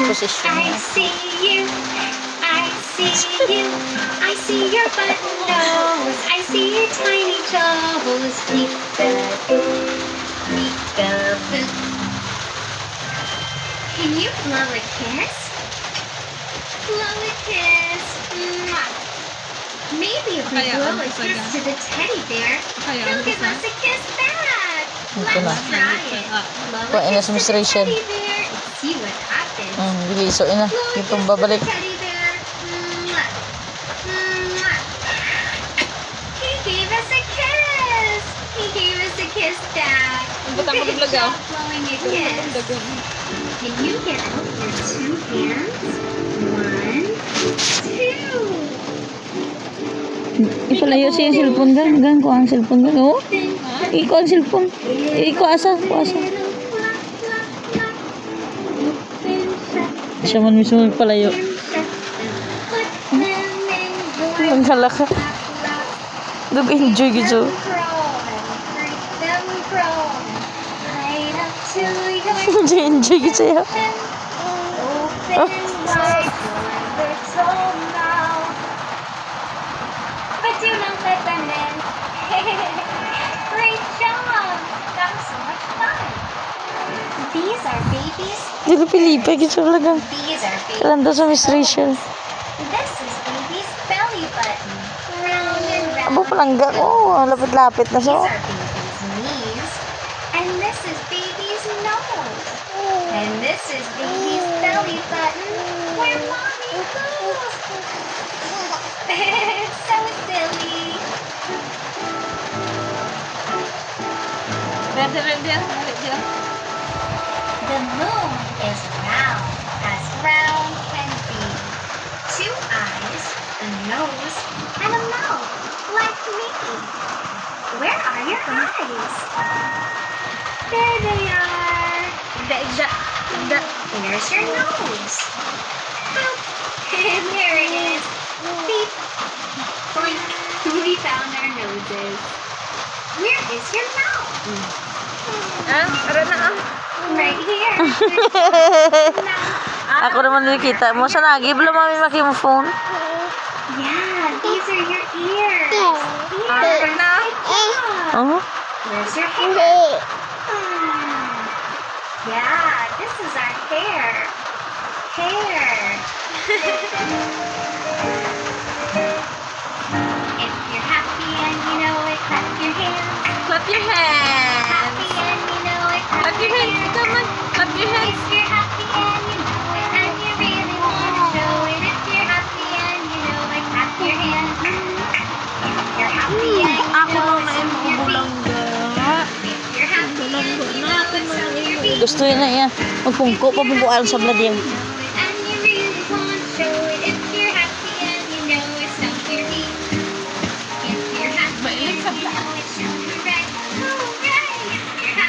position I niya. see you. I see you. I see your button nose. I see your tiny toes. Peek-a-boo. Peek-a-boo. Can you blow a kiss? Blow a kiss. Mwah. Maybe if we Kaya, blow a ano kiss talaga? to the teddy bear, Kaya, he'll ano give sa- us a kiss back. Ito na. Let's try it. Blow Kuha a na kiss sa to Miss the Rachel. teddy bear and see what happens. Biliso na. Blow a Itong kiss babalik. to the teddy bear. Mwah. Mwah. He gave us a kiss. He gave us a kiss back. Ba't ang Good maglagaw? job blowing a kiss. Can you get out your two hands? One, two. Ipalayo siya yung cellphone gan. Gan ko ang cellphone gan. Oh, iko ang cellphone. Iko asa. Ko asa. Siya man mismo palayo. Ang halaka. Nag-enjoy gito. Enjoy gito siya. Great job! That was so much fun. These are babies. Dili pilipay gito talaga. These are babies. Kalanda sa Miss Rachel. This is baby's belly button. Round and round. Abo palangga ko. Lapit-lapit na These so. are baby's knees. And this is baby's nose. And this is baby's belly button where mommy goes. It's so silly. The moon is round can be. Two eyes, a nose, and a mouth, like me. Where are your eyes? There they are. There's your nose. Boop. And there it is. Beep. Blink. We found our noses. Where is your mouth? Right here. Ako naman nakita mo sa nagi. Bala mami maki mo phone. Yeah, these are your ears. Good job. Oh. Where's your hair? Yeah, this is our hair. Hair. If you're happy and you know it, clap your hands. Clap your hands. Happy and you know it, clap Clap your hands. Come on. Clap your hands. If you're happy and you know it, and you really want to show it. If you're happy and you know it, clap your hands. If you're happy and you Ako know lang it, na stomp your feet. bulangga. If you're happy and you know it, stomp your feet. Gusto yun na yan. Magpungko. Papungko alam sa blood yan.